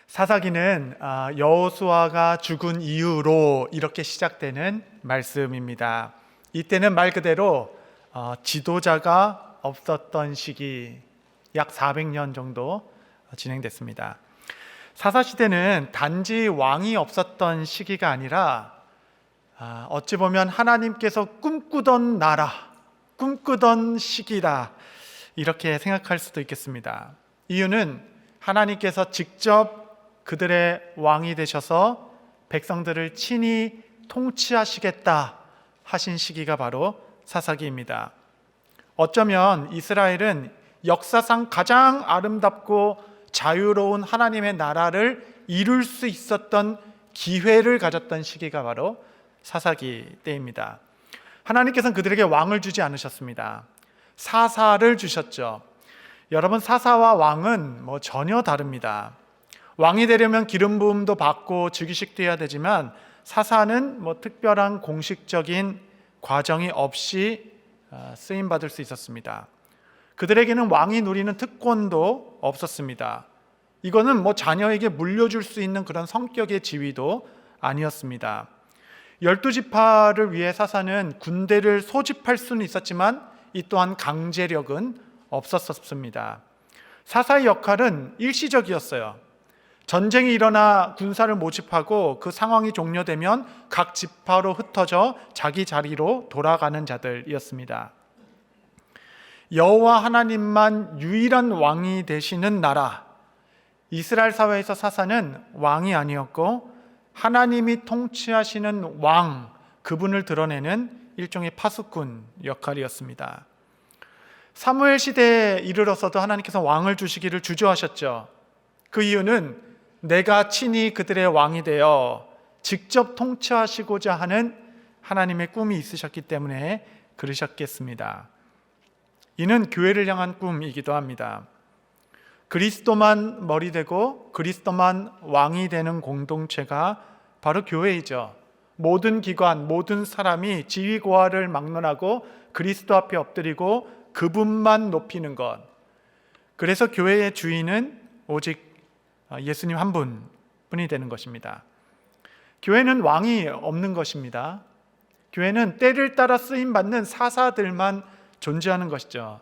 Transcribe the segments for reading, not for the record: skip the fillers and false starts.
사사기는 여호수아가 죽은 이후로 이렇게 시작되는 말씀입니다. 이때는 말 그대로 지도자가 없었던 시기, 약 400년 정도 진행됐습니다. 사사시대는 단지 왕이 없었던 시기가 아니라 어찌 보면 하나님께서 꿈꾸던 나라, 꿈꾸던 시기다, 이렇게 생각할 수도 있겠습니다. 이유는 하나님께서 직접 그들의 왕이 되셔서 백성들을 친히 통치하시겠다 하신 시기가 바로 사사기입니다. 어쩌면 이스라엘은 역사상 가장 아름답고 자유로운 하나님의 나라를 이룰 수 있었던 기회를 가졌던 시기가 바로 사사기 때입니다. 하나님께서는 그들에게 왕을 주지 않으셨습니다. 사사를 주셨죠. 여러분, 사사와 왕은 전혀 다릅니다. 왕이 되려면 기름 부음도 받고 즉위식도 해야 되지만 사사는 특별한 공식적인 과정이 없이 쓰임 받을 수 있었습니다. 그들에게는 왕이 누리는 특권도 없었습니다. 이거는 자녀에게 물려줄 수 있는 그런 성격의 지위도 아니었습니다. 12지파를 위해 사사는 군대를 소집할 수는 있었지만 이 또한 강제력은 없었습니다. 사사의 역할은 일시적이었어요. 전쟁이 일어나 군사를 모집하고 그 상황이 종료되면 각 지파로 흩어져 자기 자리로 돌아가는 자들이었습니다. 여호와 하나님만 유일한 왕이 되시는 나라, 이스라엘 사회에서 사사는 왕이 아니었고 하나님이 통치하시는 왕, 그분을 드러내는 일종의 파수꾼 역할이었습니다. 사무엘 시대에 이르러서도 하나님께서 왕을 주시기를 주저하셨죠. 그 이유는 내가 친히 그들의 왕이 되어 직접 통치하시고자 하는 하나님의 꿈이 있으셨기 때문에 그러셨겠습니다. 이는 교회를 향한 꿈이기도 합니다. 그리스도만 머리 되고 그리스도만 왕이 되는 공동체가 바로 교회이죠. 모든 기관, 모든 사람이 지위고하를 막론하고 그리스도 앞에 엎드리고 그분만 높이는 것. 그래서 교회의 주인은 오직 예수님 한 분뿐이 되는 것입니다. 교회는 왕이 없는 것입니다. 교회는 때를 따라 쓰임받는 사사들만 존재하는 것이죠.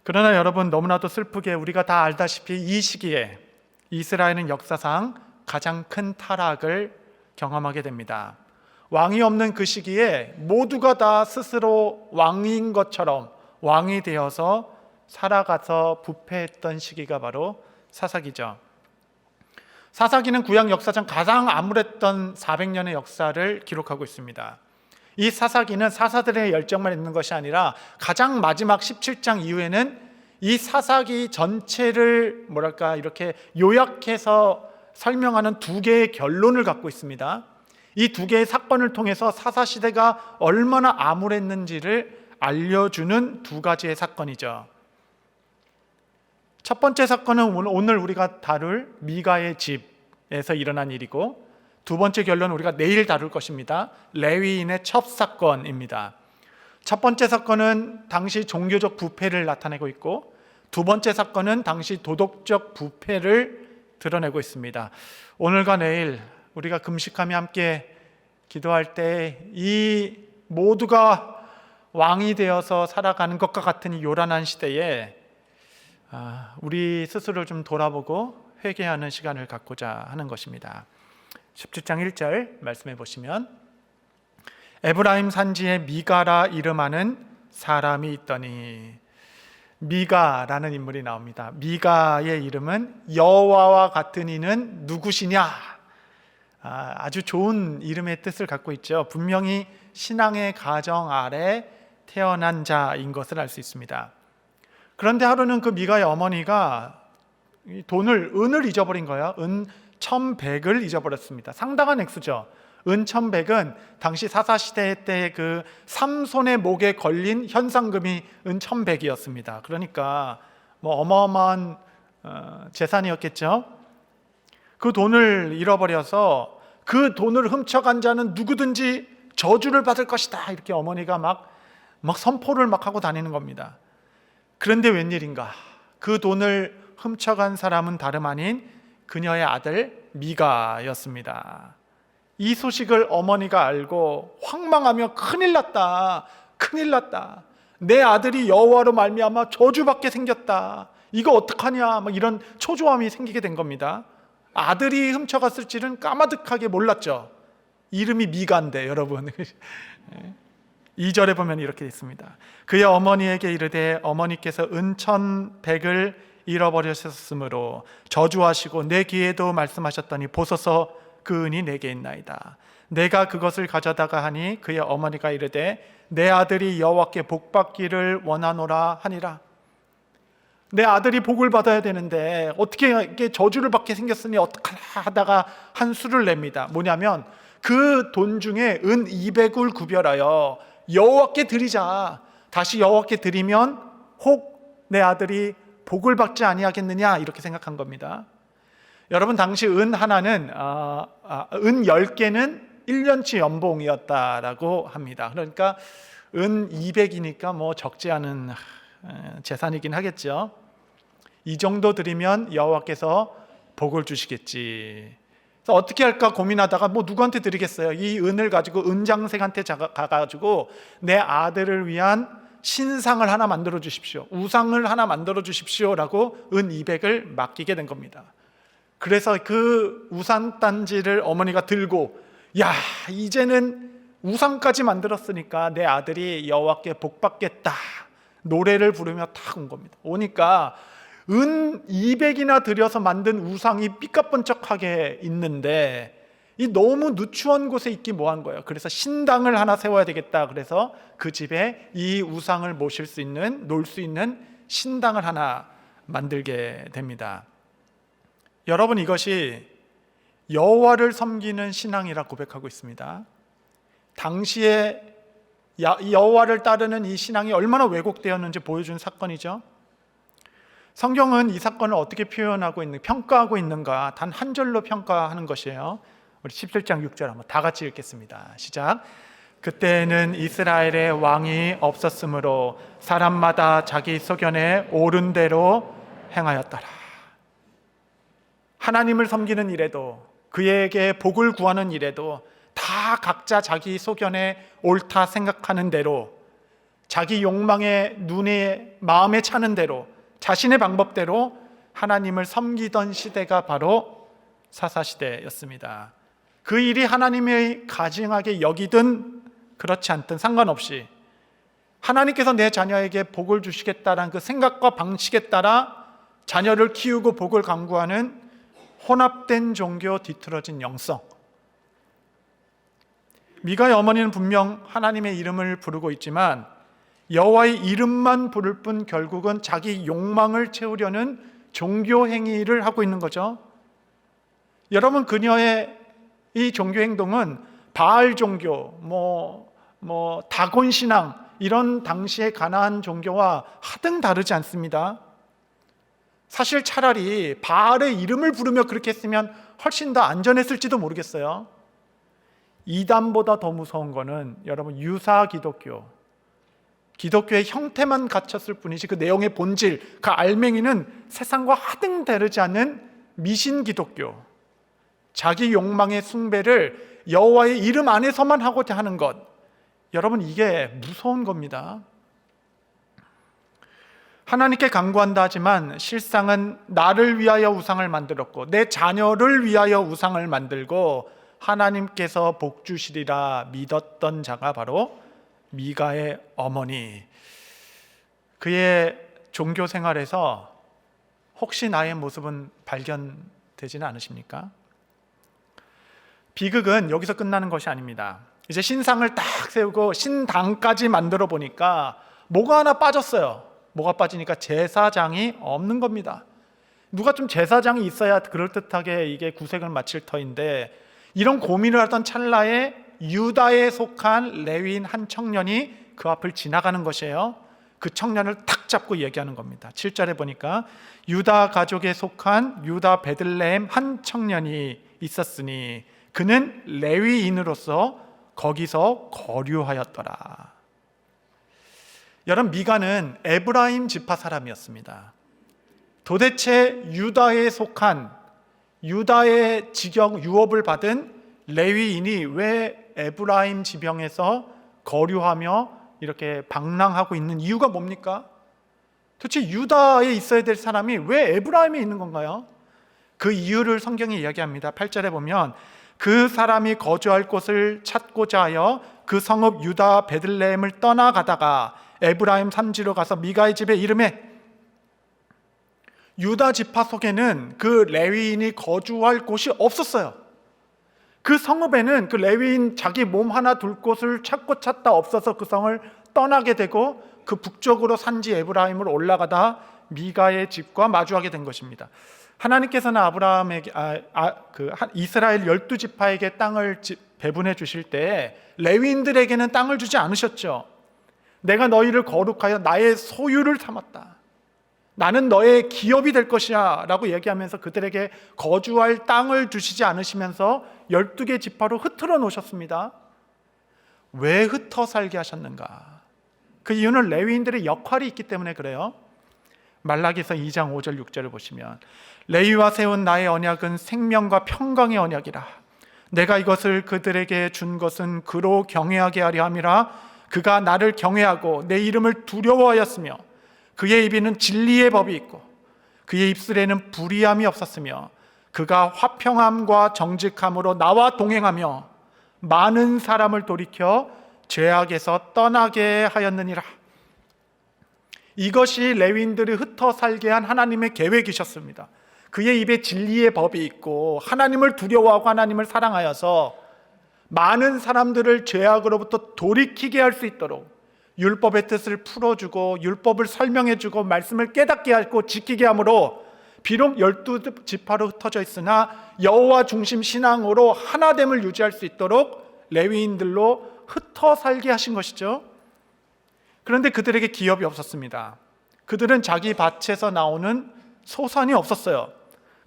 그러나 여러분, 너무나도 슬프게 우리가 다 알다시피 이 시기에 이스라엘은 역사상 가장 큰 타락을 경험하게 됩니다. 왕이 없는 그 시기에 모두가 다 스스로 왕인 것처럼 왕이 되어서 살아가서 부패했던 시기가 바로 사사기죠. 사사기는 구약 역사상 가장 암울했던 400년의 역사를 기록하고 있습니다. 이 사사기는 사사들의 열정만 있는 것이 아니라 가장 마지막 17장 이후에는 이 사사기 전체를 이렇게 요약해서 설명하는 두 개의 결론을 갖고 있습니다. 이 두 개의 사건을 통해서 사사시대가 얼마나 암울했는지를 알려주는 두 가지의 사건이죠. 첫 번째 사건은 오늘 우리가 다룰 미가의 집에서 일어난 일이고, 두 번째 결론은 우리가 내일 다룰 것입니다. 레위인의 첩사건입니다. 첫 번째 사건은 당시 종교적 부패를 나타내고 있고, 두 번째 사건은 당시 도덕적 부패를 드러내고 있습니다. 오늘과 내일 우리가 금식하며 함께 기도할 때 이 모두가 왕이 되어서 살아가는 것과 같은 이 요란한 시대에 우리 스스로를 좀 돌아보고 회개하는 시간을 갖고자 하는 것입니다. 17장 1절 말씀해 보시면, 에브라임 산지에 미가라 이름하는 사람이 있더니, 미가라는 인물이 나옵니다. 미가의 이름은 여호와와 같은 이는 누구시냐? 아주 좋은 이름의 뜻을 갖고 있죠. 분명히 신앙의 가정 아래 태어난 자인 것을 알 수 있습니다. 그런데 하루는 그 미가의 어머니가 은을 잊어버린 거예요. 은 1100을 잊어버렸습니다. 상당한 액수죠. 은 1100은 당시 사사시대 때 그 삼손의 목에 걸린 현상금이 은 1100이었습니다. 그러니까 어마어마한 재산이었겠죠. 그 돈을 잃어버려서 그 돈을 훔쳐간 자는 누구든지 저주를 받을 것이다, 이렇게 어머니가 막 선포를 하고 다니는 겁니다. 그런데 웬일인가, 그 돈을 훔쳐간 사람은 다름 아닌 그녀의 아들 미가였습니다. 이 소식을 어머니가 알고 황망하며 큰일 났다, 큰일 났다, 내 아들이 여호와로 말미암아 저주받게 생겼다, 이거 어떡하냐, 막 이런 초조함이 생기게 된 겁니다. 아들이 훔쳐갔을 줄은 까마득하게 몰랐죠. 이름이 미가인데 여러분. 2절에 보면 이렇게 있습니다. 그의 어머니에게 이르되 어머니께서 은천백을 잃어버리셨으므로 저주하시고 내 귀에도 말씀하셨더니 보소서 그 은이 내게 있나이다. 내가 그것을 가져다가 하니 그의 어머니가 이르되 내 아들이 여호와께 복받기를 원하노라 하니라. 내 아들이 복을 받아야 되는데 어떻게 이렇게 저주를 받게 생겼으니 어떡하나 하다가 한 수를 냅니다. 뭐냐면 그 돈 중에 은 200을 구별하여 여호와께 드리자. 다시 여호와께 드리면 혹 내 아들이 복을 받지 아니하겠느냐, 이렇게 생각한 겁니다. 여러분, 당시 은 하나는 은 10개는 1년치 연봉이었다라고 합니다. 그러니까 은 200이니까 뭐 적지 않은 재산이긴 하겠죠. 이 정도 드리면 여호와께서 복을 주시겠지. 그래서 어떻게 할까 고민하다가 뭐 누구한테 드리겠어요? 이 은을 가지고 은장색한테 가가지고 내 아들을 위한 신상을 하나 만들어 주십시오, 우상을 하나 만들어 주십시오라고 은 200을 맡기게 된 겁니다. 그래서 그 우상단지를 어머니가 들고, 야, 이제는 우상까지 만들었으니까 내 아들이 여호와께 복 받겠다, 노래를 부르며 탁 온 겁니다. 오니까 은 200이나 들여서 만든 우상이 삐까뻔쩍하게 있는데 이 너무 누추한 곳에 있기 뭐한 거예요. 그래서 신당을 하나 세워야 되겠다. 그래서 그 집에 이 우상을 모실 수 있는, 놓을 수 있는 신당을 하나 만들게 됩니다. 여러분, 이것이 여호와를 섬기는 신앙이라 고백하고 있습니다. 당시에 여호와를 따르는 이 신앙이 얼마나 왜곡되었는지 보여준 사건이죠. 성경은 이 사건을 어떻게 표현하고 평가하고 있는가, 단 한 절로 평가하는 것이에요. 우리 17장 6절 한번 다 같이 읽겠습니다. 시작. 그때는 이스라엘의 왕이 없었으므로 사람마다 자기 소견에 옳은 대로 행하였더라. 하나님을 섬기는 일에도, 그에게 복을 구하는 일에도 다 각자 자기 소견에 옳다 생각하는 대로, 자기 욕망에 눈에 마음에 차는 대로, 자신의 방법대로 하나님을 섬기던 시대가 바로 사사시대였습니다. 그 일이 하나님의 가증하게 여기든 그렇지 않든 상관없이 하나님께서 내 자녀에게 복을 주시겠다는 그 생각과 방식에 따라 자녀를 키우고 복을 강구하는 혼합된 종교, 뒤틀어진 영성. 미가의 어머니는 분명 하나님의 이름을 부르고 있지만 여호와의 이름만 부를 뿐 결국은 자기 욕망을 채우려는 종교 행위를 하고 있는 거죠. 여러분, 그녀의 이 종교 행동은 바알 종교, 다곤 신앙, 이런 당시의 가나안 종교와 하등 다르지 않습니다. 사실 차라리 바알의 이름을 부르며 그렇게 했으면 훨씬 더 안전했을지도 모르겠어요. 이단보다 더 무서운 거는 여러분, 유사 기독교의 형태만 갖췄을 뿐이지 그 내용의 본질, 그 알맹이는 세상과 하등 다르지 않은 미신 기독교, 자기 욕망의 숭배를 여호와의 이름 안에서만 하고자 하는 것. 여러분, 이게 무서운 겁니다. 하나님께 간구한다 하지만 실상은 나를 위하여 우상을 만들었고 내 자녀를 위하여 우상을 만들고 하나님께서 복 주시리라 믿었던 자가 바로 미가의 어머니. 그의 종교 생활에서 혹시 나의 모습은 발견되지는 않으십니까? 비극은 여기서 끝나는 것이 아닙니다. 이제 신상을 딱 세우고 신당까지 만들어 보니까 뭐가 하나 빠졌어요. 뭐가 빠지니까 제사장이 없는 겁니다. 누가 좀 제사장이 있어야 그럴듯하게 이게 구색을 맞출 터인데, 이런 고민을 하던 찰나에 유다에 속한 레위인 한 청년이 그 앞을 지나가는 것이에요. 그 청년을 탁 잡고 얘기하는 겁니다. 7절에 보니까 유다 가족에 속한 유다 베들레헴 한 청년이 있었으니 그는 레위인으로서 거기서 거류하였더라. 여러분, 미가는 에브라임 지파 사람이었습니다. 도대체 유다에 속한 유다의 직영 유업을 받은 레위인이 왜 에브라임 지병에서 거류하며 이렇게 방랑하고 있는 이유가 뭡니까? 도대체 유다에 있어야 될 사람이 왜 에브라임에 있는 건가요? 그 이유를 성경이 이야기합니다. 8절에 보면 그 사람이 거주할 곳을 찾고자 하여 그 성읍 유다 베들레헴을 떠나가다가 에브라임 산지로 가서 미가의 집에 이르매, 유다 지파 속에는 그 레위인이 거주할 곳이 없었어요. 그 성읍에는 그 레위인 자기 몸 하나 둘 곳을 찾고 찾다 없어서 그 성을 떠나게 되고 그 북쪽으로 산지 에브라임으로 올라가다 미가의 집과 마주하게 된 것입니다. 하나님께서는 아브라함에게 이스라엘 12지파에게 땅을 배분해 주실 때 레위인들에게는 땅을 주지 않으셨죠. 내가 너희를 거룩하여 나의 소유를 삼았다. 나는 너의 기업이 될 것이야 라고 얘기하면서 그들에게 거주할 땅을 주시지 않으시면서 12개 지파로 흩어져 놓으셨습니다. 왜 흩어 살게 하셨는가? 그 이유는 레위인들의 역할이 있기 때문에 그래요. 말라기서 2장 5절 6절을 보시면 레위와 세운 나의 언약은 생명과 평강의 언약이라. 내가 이것을 그들에게 준 것은 그로 경외하게 하려 함이라. 그가 나를 경외하고 내 이름을 두려워하였으며 그의 입에는 진리의 법이 있고 그의 입술에는 불의함이 없었으며 그가 화평함과 정직함으로 나와 동행하며 많은 사람을 돌이켜 죄악에서 떠나게 하였느니라. 이것이 레위인들이 흩어 살게 한 하나님의 계획이셨습니다. 그의 입에 진리의 법이 있고 하나님을 두려워하고 하나님을 사랑하여서 많은 사람들을 죄악으로부터 돌이키게 할 수 있도록 율법의 뜻을 풀어주고 율법을 설명해주고 말씀을 깨닫게 하고 지키게 함으로 비록 12지파로 흩어져 있으나 여호와 중심 신앙으로 하나됨을 유지할 수 있도록 레위인들로 흩어 살게 하신 것이죠. 그런데 그들에게 기업이 없었습니다. 그들은 자기 밭에서 나오는 소산이 없었어요.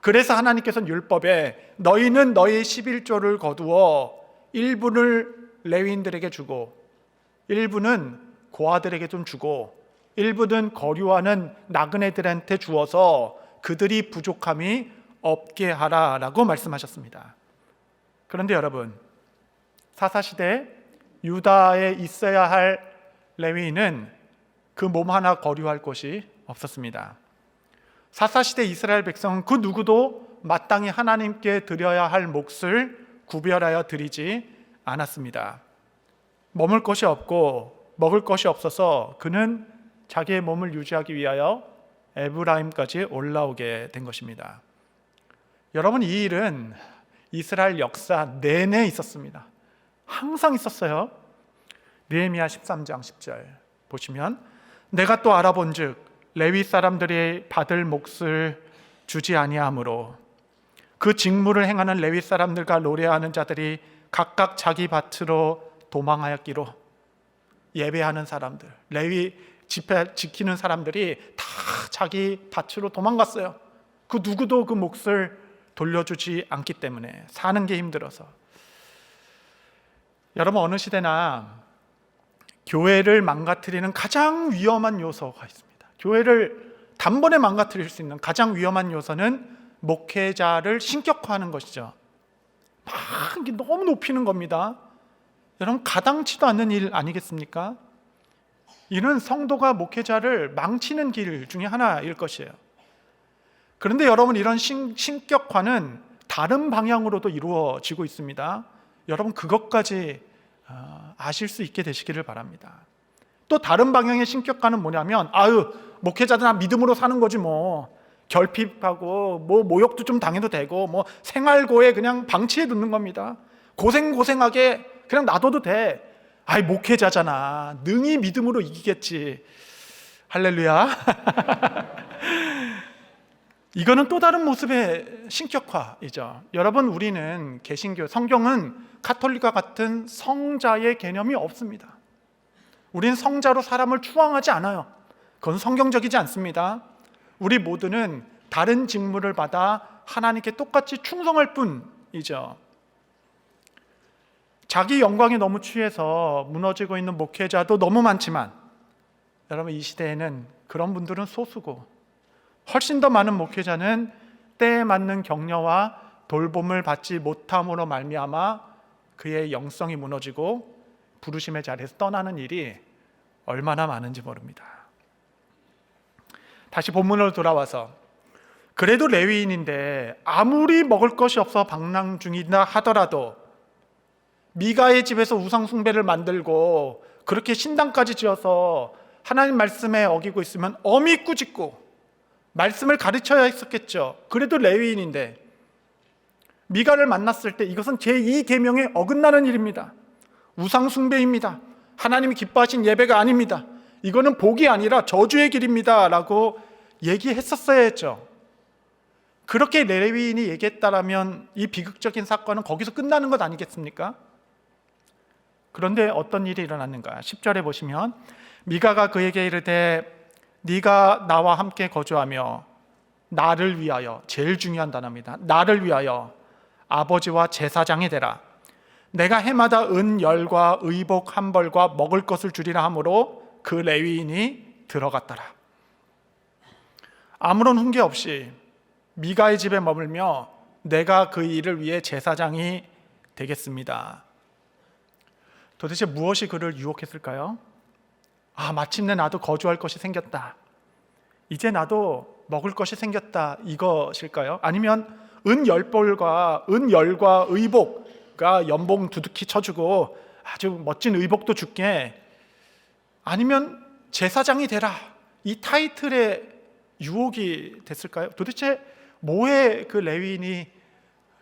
그래서 하나님께서는 율법에 너희는 너희 11조를 거두어 일부를 레위인들에게 주고 일부는 고아들에게 좀 주고 일부는 거류하는 나그네들한테 주어서 그들이 부족함이 없게 하라라고 말씀하셨습니다. 그런데 여러분, 사사시대 유다에 있어야 할 레위인은 그 몸 하나 거류할 곳이 없었습니다. 사사시대 이스라엘 백성은 그 누구도 마땅히 하나님께 드려야 할 몫을 구별하여 드리지 않았습니다. 머물 곳이 없고 먹을 것이 없어서 그는 자기의 몸을 유지하기 위하여 에브라임까지 올라오게 된 것입니다. 여러분, 이 일은 이스라엘 역사 내내 있었습니다. 항상 있었어요. 느헤미야 13장 10절 보시면 내가 또 알아본즉 레위 사람들이 받을 몫을 주지 아니하므로 그 직무를 행하는 레위 사람들과 노래하는 자들이 각각 자기 밭으로 도망하였기로. 예배하는 사람들, 레위 집회 지키는 사람들이 다 자기 밭으로 도망갔어요. 그 누구도 그 몫을 돌려주지 않기 때문에 사는 게 힘들어서. 여러분, 어느 시대나 교회를 망가뜨리는 가장 위험한 요소가 있습니다. 교회를 단번에 망가뜨릴 수 있는 가장 위험한 요소는 목회자를 신격화하는 것이죠. 막 너무 높이는 겁니다. 여러분, 가당치도 않는 일 아니겠습니까? 이는 성도가 목회자를 망치는 길 중에 하나일 것이에요. 그런데 여러분, 이런 신격화는 다른 방향으로도 이루어지고 있습니다. 여러분, 그것까지 아실 수 있게 되시기를 바랍니다. 또 다른 방향의 신격화는 뭐냐면 목회자들 믿음으로 사는 거지 뭐. 결핍하고 뭐 모욕도 좀 당해도 되고 뭐 생활고에 그냥 방치해 두는 겁니다. 고생하게 그냥 놔둬도 돼. 목회자잖아. 능히 믿음으로 이기겠지. 할렐루야. 이거는 또 다른 모습의 신격화이죠. 여러분, 우리는 개신교, 성경은 가톨릭과 같은 성자의 개념이 없습니다. 우리는 성자로 사람을 추앙하지 않아요. 그건 성경적이지 않습니다. 우리 모두는 다른 직무를 받아 하나님께 똑같이 충성할 뿐이죠. 자기 영광에 너무 취해서 무너지고 있는 목회자도 너무 많지만 여러분, 이 시대에는 그런 분들은 소수고 훨씬 더 많은 목회자는 때에 맞는 격려와 돌봄을 받지 못함으로 말미암아 그의 영성이 무너지고 부르심의 자리에서 떠나는 일이 얼마나 많은지 모릅니다. 다시 본문으로 돌아와서, 그래도 레위인인데 아무리 먹을 것이 없어 방랑 중이다 하더라도 미가의 집에서 우상 숭배를 만들고 그렇게 신당까지 지어서 하나님 말씀에 어기고 있으면 엄히 꾸짖고 말씀을 가르쳐야 했었겠죠. 그래도 레위인인데 미가를 만났을 때 이것은 제2계명에 어긋나는 일입니다. 우상 숭배입니다. 하나님이 기뻐하신 예배가 아닙니다. 이거는 복이 아니라 저주의 길입니다 라고 얘기했었어야 했죠. 그렇게 레위인이 얘기했다라면 이 비극적인 사건은 거기서 끝나는 것 아니겠습니까? 그런데 어떤 일이 일어났는가? 10절에 보시면 미가가 그에게 이르되 네가 나와 함께 거주하며 나를 위하여, 제일 중요한 단어입니다, 나를 위하여 아버지와 제사장이 되라. 내가 해마다 은열과 의복 한 벌과 먹을 것을 주리라 하므로 그 레위인이 들어갔더라. 아무런 훈계 없이 미가의 집에 머물며 내가 그 일을 위해 제사장이 되겠습니다. 도대체 무엇이 그를 유혹했을까요? 마침내 나도 거주할 것이 생겼다, 이제 나도 먹을 것이 생겼다, 이것일까요? 아니면 은 10벌과 은열과 의복가 연봉 두둑히 쳐주고 아주 멋진 의복도 줄게, 아니면 제사장이 되라, 이 타이틀의 유혹이 됐을까요? 도대체 뭐에 그 레위인이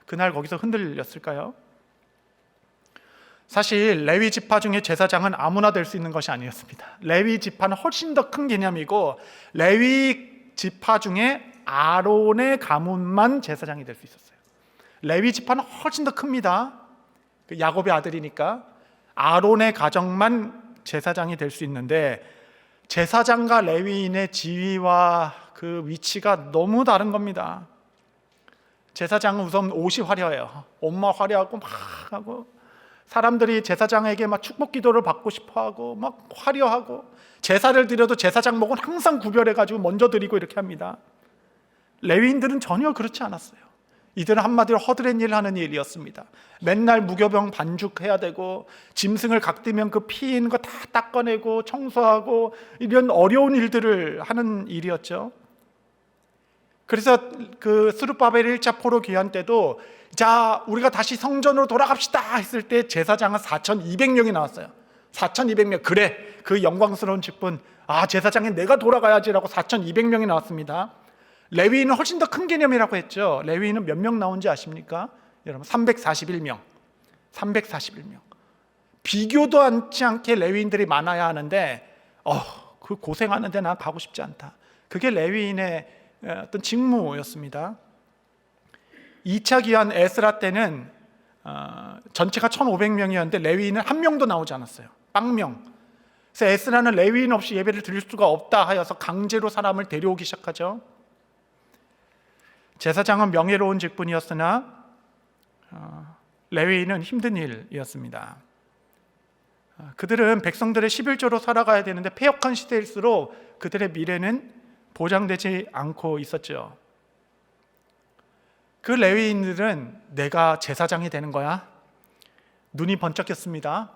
그날 거기서 흔들렸을까요? 사실 레위 지파 중에 제사장은 아무나 될 수 있는 것이 아니었습니다. 레위 지파는 훨씬 더 큰 개념이고, 레위 지파 중에 아론의 가문만 제사장이 될 수 있었어요. 레위 지파는 훨씬 더 큽니다. 야곱의 아들이니까 아론의 가정만 제사장이 될 수 있는데, 제사장과 레위인의 지위와 그 위치가 너무 다른 겁니다. 제사장은 우선 옷이 화려해요. 옷만 화려하고 막 하고, 사람들이 제사장에게 막 축복 기도를 받고 싶어하고 막 화려하고, 제사를 드려도 제사장목은 항상 구별해가지고 먼저 드리고 이렇게 합니다. 레위인들은 전혀 그렇지 않았어요. 이들은 한마디로 허드렛 일 하는 일이었습니다. 맨날 무교병 반죽해야 되고, 짐승을 각뜨면 그 피 있는 거 다 닦아내고 청소하고, 이런 어려운 일들을 하는 일이었죠. 그래서 그 스룹바벨 1차 포로 귀환 때도 자, 우리가 다시 성전으로 돌아갑시다 했을 때 제사장은 4,200명이 나왔어요. 4,200명. 그래, 그 영광스러운 직분, 제사장이 내가 돌아가야지라고 4,200명이 나왔습니다. 레위인은 훨씬 더 큰 개념이라고 했죠. 레위인은 몇 명 나온지 아십니까? 여러분, 341명. 341명. 비교도 않지 않게 레위인들이 많아야 하는데 그 고생하는데 난 가고 싶지 않다. 그게 레위인의 어떤 직무였습니다. 2차 기한 에스라 때는 전체가 1,500명이었는데 레위인은 한 명도 나오지 않았어요. 빵명. 그래서 에스라는 레위인 없이 예배를 드릴 수가 없다 하여서 강제로 사람을 데려오기 시작하죠. 제사장은 명예로운 직분이었으나 레위인은 힘든 일이었습니다. 그들은 백성들의 11조로 살아가야 되는데 패역한 시대일수록 그들의 미래는 보장되지 않고 있었죠. 그 레위인들은 내가 제사장이 되는 거야? 눈이 번쩍였습니다.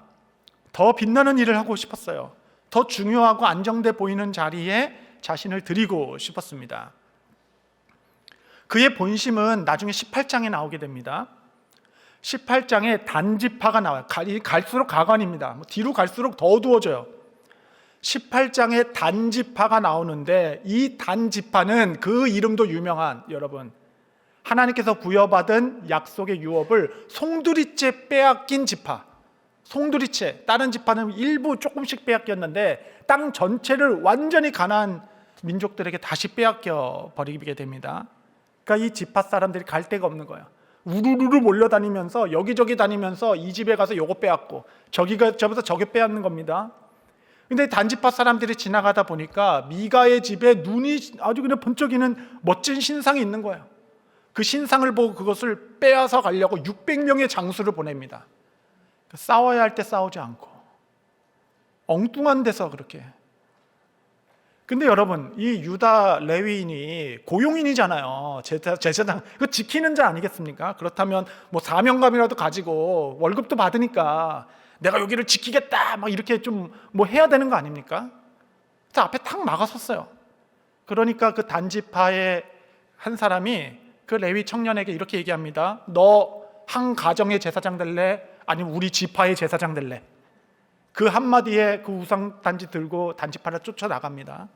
더 빛나는 일을 하고 싶었어요. 더 중요하고 안정돼 보이는 자리에 자신을 드리고 싶었습니다. 그의 본심은 나중에 18장에 나오게 됩니다. 18장에 단지파가 나와요. 갈수록 가관입니다. 뒤로 갈수록 더 어두워져요. 18장에 단지파가 나오는데, 이 단지파는 그 이름도 유명한, 여러분, 하나님께서 부여받은 약속의 유업을 송두리째 빼앗긴 지파. 송두리째, 다른 지파는 일부 조금씩 빼앗겼는데 땅 전체를 완전히 가나안 민족들에게 다시 빼앗겨 버리게 됩니다. 그러니까 이 지파 사람들이 갈 데가 없는 거예요. 우르르르 몰려다니면서 여기저기 다니면서 이 집에 가서 요거 빼앗고, 저기가 저기서 저게 빼앗는 겁니다. 근데 단지파 사람들이 지나가다 보니까 미가의 집에 눈이 아주 그냥 번쩍이는 멋진 신상이 있는 거예요. 그 신상을 보고 그것을 빼앗아 가려고 600명의 장수를 보냅니다. 싸워야 할 때 싸우지 않고 엉뚱한 데서 그렇게. 근데 여러분, 이 유다 레위인이 고용인이잖아요. 제사장 그 지키는 자 아니겠습니까? 그렇다면 뭐 사명감이라도 가지고 월급도 받으니까 내가 여기를 지키겠다 막 이렇게 좀 뭐 해야 되는 거 아닙니까? 그래서 앞에 탁 막아섰어요. 그러니까 그 단지파의 한 사람이 그 레위 청년에게 이렇게 얘기합니다. 너 한 가정의 제사장 될래? 아니면 우리 지파의 제사장 될래? 그 한마디에 그 우상 단지 들고 단지파를 쫓아나갑니다.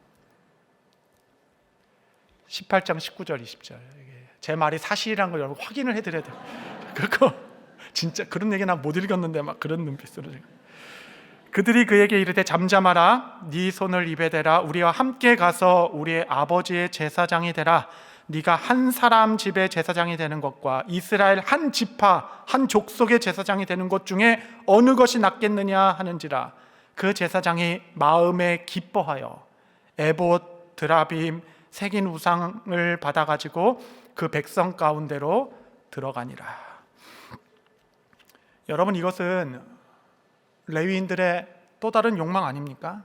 18장 19절 20절. 제 말이 사실이라는 걸 여러분 확인을 해드려야 돼요. 그거 진짜 그런 얘기 난 못 읽었는데 막 그런 눈빛으로 지금. 그들이 그에게 이르되 잠잠하라. 네 손을 입에 대라. 우리와 함께 가서 우리의 아버지의 제사장이 되라. 네가 한 사람 집의 제사장이 되는 것과 이스라엘 한 지파 한 족속의 제사장이 되는 것 중에 어느 것이 낫겠느냐 하는지라. 그 제사장이 마음에 기뻐하여 에봇 드라빔 새긴 우상을 받아가지고 그 백성 가운데로 들어가니라. 여러분, 이것은 레위인들의 또 다른 욕망 아닙니까?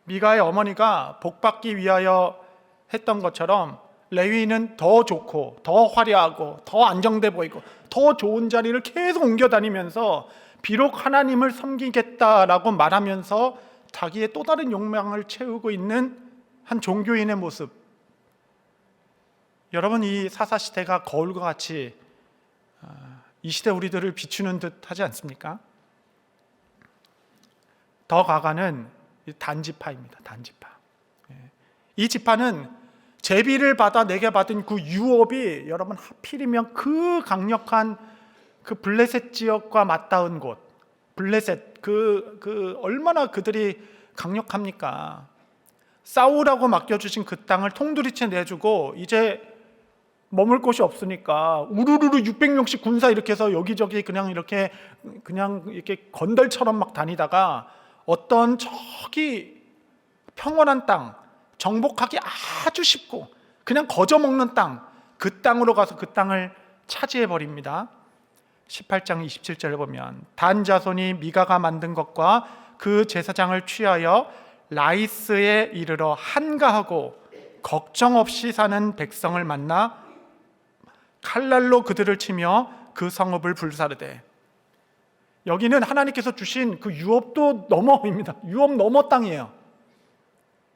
미가의 어머니가 복받기 위하여 했던 것처럼 레위인은 더 좋고 더 화려하고 더 안정돼 보이고 더 좋은 자리를 계속 옮겨 다니면서 비록 하나님을 섬기겠다라고 말하면서 자기의 또 다른 욕망을 채우고 있는 한 종교인의 모습. 여러분, 이 사사시대가 거울과 같이 이 시대 우리들을 비추는 듯 하지 않습니까? 더 가가는 단지파입니다. 단지파. 이 지파는 제비를 받아 내게 받은 그 유업이 여러분 하필이면 그 강력한 그 블레셋 지역과 맞닿은 곳, 블레셋 그 얼마나 그들이 강력합니까? 싸우라고 맡겨주신 그 땅을 통두리째 내주고 이제 머물 곳이 없으니까 우르르르 600명씩 군사 이렇게 해서 여기저기 그냥 이렇게 건달처럼 막 다니다가 어떤 저기 평온한 땅, 정복하기 아주 쉽고 그냥 거저 먹는 땅, 그 땅으로 가서 그 땅을 차지해 버립니다. 18장 27절을 보면 단 자손이 미가가 만든 것과 그 제사장을 취하여 라이스에 이르러 한가하고 걱정 없이 사는 백성을 만나 칼날로 그들을 치며 그 성읍을 불사르되. 여기는 하나님께서 주신 그 유업도 너머입니다. 유업 너머 땅이에요.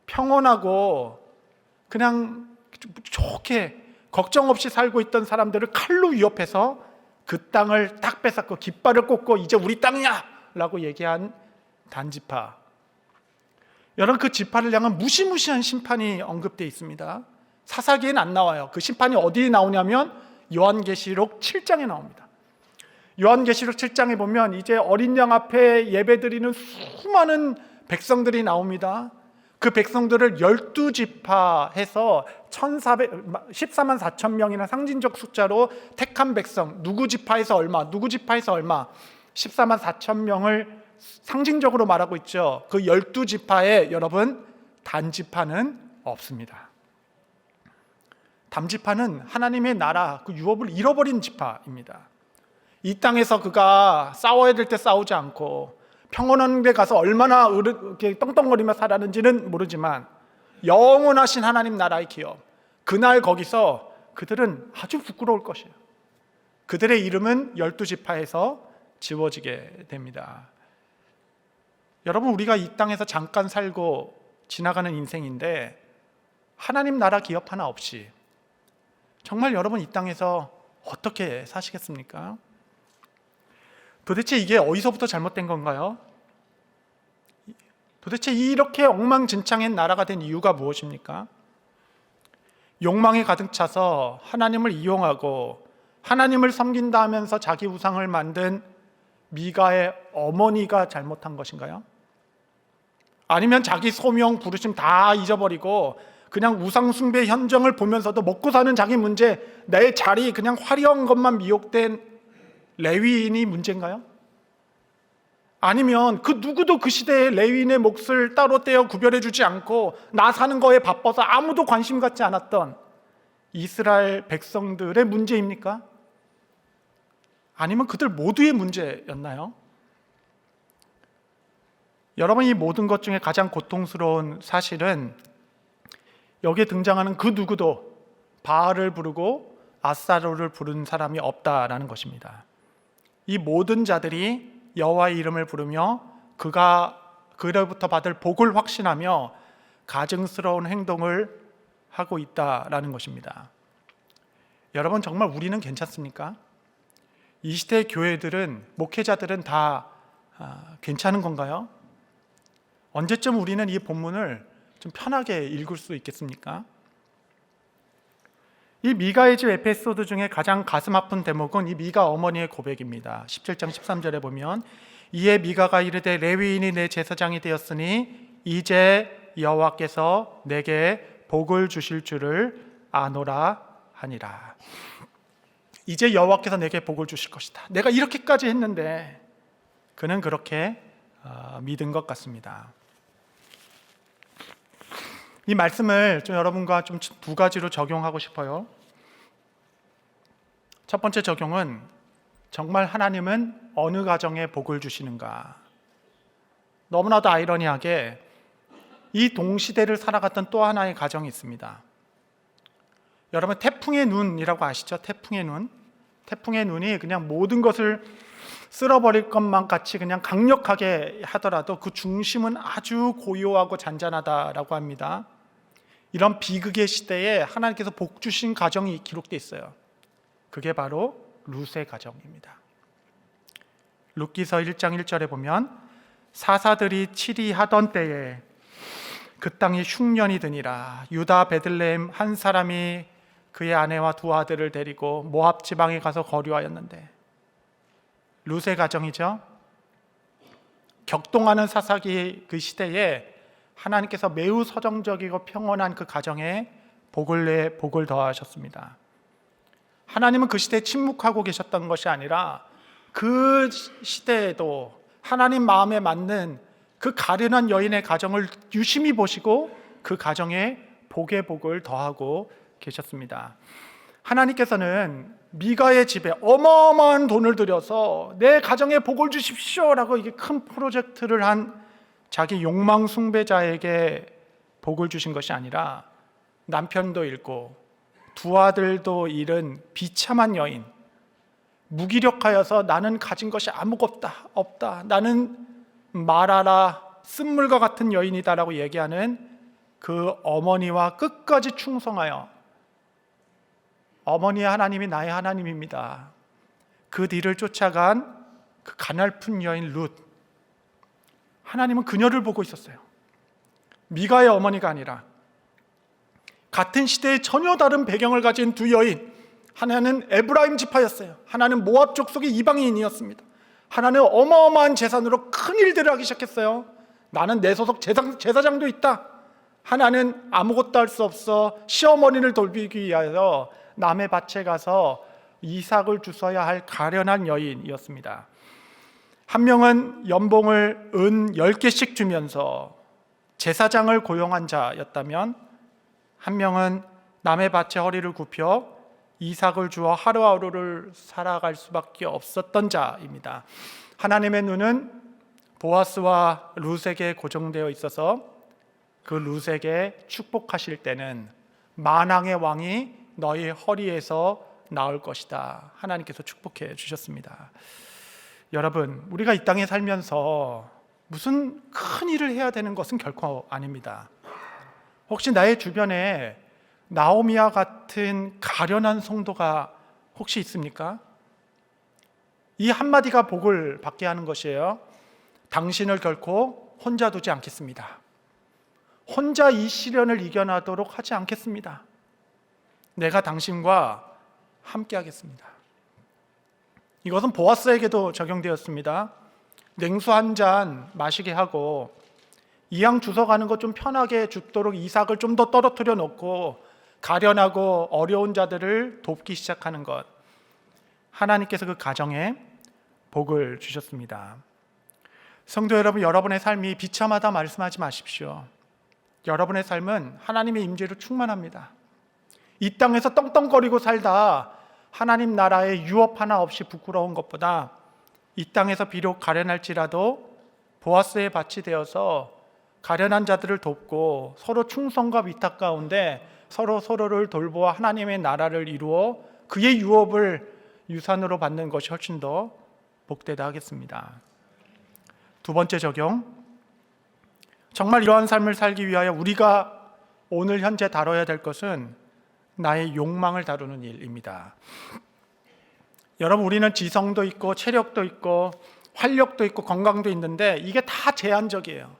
평온하고 그냥 좋게 걱정 없이 살고 있던 사람들을 칼로 위협해서 그 땅을 딱 뺏었고 깃발을 꽂고 이제 우리 땅이야 라고 얘기한 단지파. 여러분, 그 지파를 향한 무시무시한 심판이 언급되어 있습니다. 사사기에는 안 나와요. 그 심판이 어디에 나오냐면 요한계시록 7장에 나옵니다. 요한계시록 7장에 보면 이제 어린 양 앞에 예배드리는 수많은 백성들이 나옵니다. 그 백성들을 12지파 해서 14만 4천 명이나 상징적 숫자로 택한 백성, 누구 지파에서 얼마, 누구 지파에서 얼마, 14만 4천 명을 상징적으로 말하고 있죠. 그 12지파에 여러분 단지파는 없습니다. 단지파는 하나님의 나라 그 유업을 잃어버린 지파입니다. 이 땅에서 그가 싸워야 될 때 싸우지 않고 평온한 데 가서 얼마나 이렇게 떵떵거리며 살았는지는 모르지만 영원하신 하나님 나라의 기업, 그날 거기서 그들은 아주 부끄러울 것이에요. 그들의 이름은 12지파에서 지워지게 됩니다. 여러분, 우리가 이 땅에서 잠깐 살고 지나가는 인생인데 하나님 나라 기업 하나 없이 정말 여러분 이 땅에서 어떻게 사시겠습니까? 도대체 이게 어디서부터 잘못된 건가요? 도대체 이렇게 엉망진창인 나라가 된 이유가 무엇입니까? 욕망에 가득 차서 하나님을 이용하고 하나님을 섬긴다 하면서 자기 우상을 만든 미가의 어머니가 잘못한 것인가요? 아니면 자기 소명 부르심 다 잊어버리고 그냥 우상 숭배 현정을 보면서도 먹고 사는 자기 문제, 내 자리 그냥 화려한 것만 미혹된 레위인이 문제인가요? 아니면 그 누구도 그 시대의 레위인의 몫을 따로 떼어 구별해 주지 않고 나 사는 거에 바빠서 아무도 관심 갖지 않았던 이스라엘 백성들의 문제입니까? 아니면 그들 모두의 문제였나요? 여러분, 이 모든 것 중에 가장 고통스러운 사실은 여기에 등장하는 그 누구도 바알을 부르고 아스타롯을 부른 사람이 없다라는 것입니다. 이 모든 자들이 여호와의 이름을 부르며 그로부터 받을 복을 확신하며 가증스러운 행동을 하고 있다라는 것입니다. 여러분, 정말 우리는 괜찮습니까? 이 시대의 교회들은, 목회자들은 다 괜찮은 건가요? 언제쯤 우리는 이 본문을 좀 편하게 읽을 수 있겠습니까? 이 미가의 집 에피소드 중에 가장 가슴 아픈 대목은 이 미가 어머니의 고백입니다. 17장 13절에 보면 이에 미가가 이르되 레위인이 내 제사장이 되었으니 이제 여호와께서 내게 복을 주실 줄을 아노라 하니라. 이제 여호와께서 내게 복을 주실 것이다. 내가 이렇게까지 했는데 그는 그렇게 믿은 것 같습니다. 이 말씀을 좀 여러분과 좀 두 가지로 적용하고 싶어요. 첫 번째 적용은 정말 하나님은 어느 가정에 복을 주시는가? 너무나도 아이러니하게 이 동시대를 살아갔던 또 하나의 가정이 있습니다. 여러분, 태풍의 눈이라고 아시죠? 태풍의 눈. 태풍의 눈이 그냥 모든 것을 쓸어버릴 것만 같이 그냥 강력하게 하더라도 그 중심은 아주 고요하고 잔잔하다라고 합니다. 이런 비극의 시대에 하나님께서 복 주신 가정이 기록되어 있어요. 그게 바로 룻의 가정입니다. 룻기서 1장 1절에 보면 사사들이 치리하던 때에 그 땅이 흉년이 드니라. 유다 베들레헴 한 사람이 그의 아내와 두 아들을 데리고 모압 지방에 가서 거류하였는데, 룻의 가정이죠. 격동하는 사사기 그 시대에 하나님께서 매우 서정적이고 평온한 그 가정에 복을 더하셨습니다. 하나님은 그 시대에 침묵하고 계셨던 것이 아니라 그 시대에도 하나님 마음에 맞는 그 가련한 여인의 가정을 유심히 보시고 그 가정에 복의 복을 더하고 계셨습니다. 하나님께서는 미가의 집에 어마어마한 돈을 들여서 내 가정에 복을 주십시오라고 이게 큰 프로젝트를 한 자기 욕망 숭배자에게 복을 주신 것이 아니라 남편도 잃고 두 아들도 잃은 비참한 여인, 무기력하여서 나는 가진 것이 아무것도 없다, 나는 말하라 쓴물과 같은 여인이다라고 얘기하는 그 어머니와 끝까지 충성하여, 어머니의 하나님이 나의 하나님입니다, 그 뒤를 쫓아간 그 가냘픈 여인 룻, 하나님은 그녀를 보고 있었어요. 미가의 어머니가 아니라 같은 시대에 전혀 다른 배경을 가진 두 여인, 하나는 에브라임 지파였어요. 하나는 모압 족속의 이방인이었습니다. 하나는 어마어마한 재산으로 큰 일들을 하기 시작했어요. 나는 내 소속 제사장도 있다. 하나는 아무것도 할 수 없어 시어머니를 돌보기 위하여 남의 밭에 가서 이삭을 주워야 할 가련한 여인이었습니다. 한 명은 연봉을 은 10개씩 주면서 제사장을 고용한 자였다면, 한 명은 남의 밭에 허리를 굽혀 이삭을 주어 하루하루를 살아갈 수밖에 없었던 자입니다. 하나님의 눈은 보아스와 룻에게 고정되어 있어서 그 룻에게 축복하실 때는 만왕의 왕이 너희 허리에서 나올 것이다, 하나님께서 축복해 주셨습니다. 여러분, 우리가 이 땅에 살면서 무슨 큰 일을 해야 되는 것은 결코 아닙니다. 혹시 나의 주변에 나오미와 같은 가련한 성도가 혹시 있습니까? 이 한마디가 복을 받게 하는 것이에요. 당신을 결코 혼자 두지 않겠습니다. 혼자 이 시련을 이겨나도록 하지 않겠습니다. 내가 당신과 함께 하겠습니다. 이것은 보아스에게도 적용되었습니다. 냉수 한 잔 마시게 하고 이왕 주워가는 것 좀 편하게 죽도록 이삭을 좀 더 떨어뜨려 놓고 가련하고 어려운 자들을 돕기 시작하는 것, 하나님께서 그 가정에 복을 주셨습니다. 성도 여러분, 여러분의 삶이 비참하다 말씀하지 마십시오. 여러분의 삶은 하나님의 임재로 충만합니다. 이 땅에서 떵떵거리고 살다 하나님 나라의 유업 하나 없이 부끄러운 것보다 이 땅에서 비록 가련할지라도 보아스의 밭이 되어서 가련한 자들을 돕고 서로 충성과 위탁 가운데 서로를 돌보아 하나님의 나라를 이루어 그의 유업을 유산으로 받는 것이 훨씬 더 복되다 하겠습니다. 두 번째 적용, 정말 이러한 삶을 살기 위하여 우리가 오늘 현재 다뤄야 될 것은 나의 욕망을 다루는 일입니다. 여러분, 우리는 지성도 있고 체력도 있고 활력도 있고 건강도 있는데 이게 다 제한적이에요.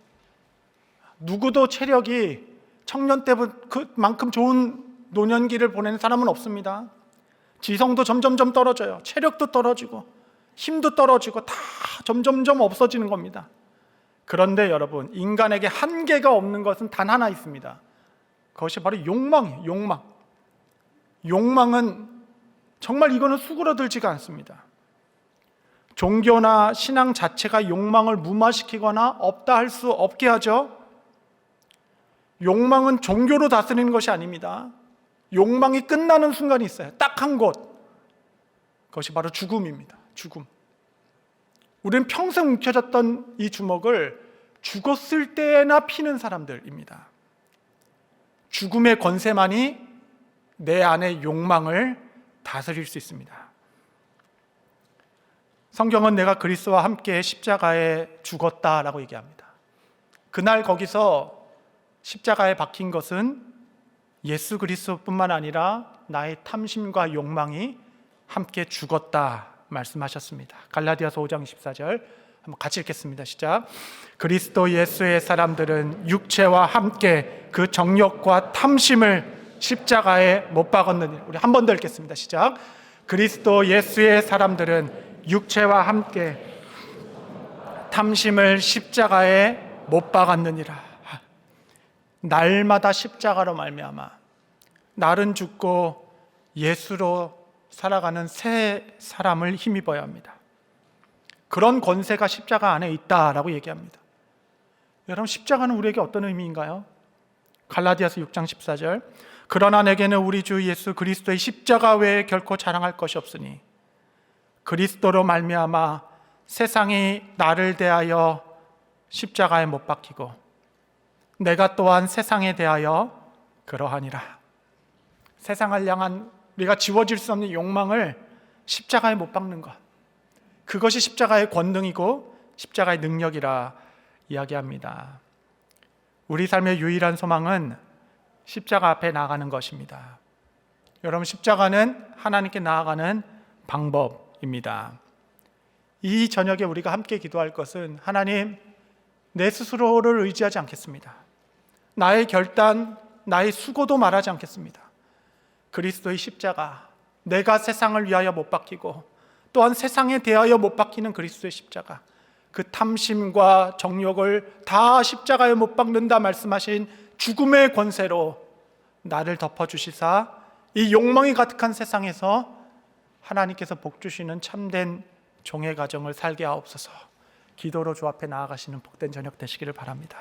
누구도 체력이 청년 때부터 그만큼 좋은 노년기를 보내는 사람은 없습니다. 지성도 점점점 떨어져요. 체력도 떨어지고 힘도 떨어지고 다 점점점 없어지는 겁니다. 그런데 여러분, 인간에게 한계가 없는 것은 단 하나 있습니다. 그것이 바로 욕망이에요. 욕망. 욕망은 정말 이거는 수그러들지가 않습니다. 종교나 신앙 자체가 욕망을 무마시키거나 없다 할 수 없게 하죠. 욕망은 종교로 다스리는 것이 아닙니다. 욕망이 끝나는 순간이 있어요. 딱 한 곳. 그것이 바로 죽음입니다. 죽음. 우리는 평생 움켜졌던 이 주먹을 죽었을 때나 피는 사람들입니다. 죽음의 권세만이 내 안의 욕망을 다스릴 수 있습니다. 성경은 내가 그리스도와 함께 십자가에 죽었다라고 얘기합니다. 그날 거기서 십자가에 박힌 것은 예수 그리스도뿐만 아니라 나의 탐심과 욕망이 함께 죽었다 말씀하셨습니다. 갈라디아서 5장 14절 한번 같이 읽겠습니다. 시작. 그리스도 예수의 사람들은 육체와 함께 그 정욕과 탐심을 십자가에 못 박았느니. 우리 한 번 더 읽겠습니다. 시작. 그리스도 예수의 사람들은 육체와 함께 탐심을 십자가에 못 박았느니라. 날마다 십자가로 말미암아 날은 죽고 예수로 살아가는 새 사람을 힘입어야 합니다. 그런 권세가 십자가 안에 있다라고 얘기합니다. 여러분, 십자가는 우리에게 어떤 의미인가요? 갈라디아서 6장 14절. 그러나 내게는 우리 주 예수 그리스도의 십자가 외에 결코 자랑할 것이 없으니 그리스도로 말미암아 세상이 나를 대하여 십자가에 못 박히고 내가 또한 세상에 대하여 그러하니라. 세상을 향한 우리가 지워질 수 없는 욕망을 십자가에 못 박는 것, 그것이 십자가의 권능이고 십자가의 능력이라 이야기합니다. 우리 삶의 유일한 소망은 십자가 앞에 나아가는 것입니다. 여러분, 십자가는 하나님께 나아가는 방법입니다. 이 저녁에 우리가 함께 기도할 것은, 하나님, 내 스스로를 의지하지 않겠습니다. 나의 결단, 나의 수고도 말하지 않겠습니다. 그리스도의 십자가, 내가 세상을 위하여 못 박히고 또한 세상에 대하여 못 박히는 그리스도의 십자가, 그 탐심과 정욕을 다 십자가에 못 박는다 말씀하신 죽음의 권세로 나를 덮어주시사 이 욕망이 가득한 세상에서 하나님께서 복 주시는 참된 종의 가정을 살게 하옵소서. 기도로 주 앞에 나아가시는 복된 저녁 되시기를 바랍니다.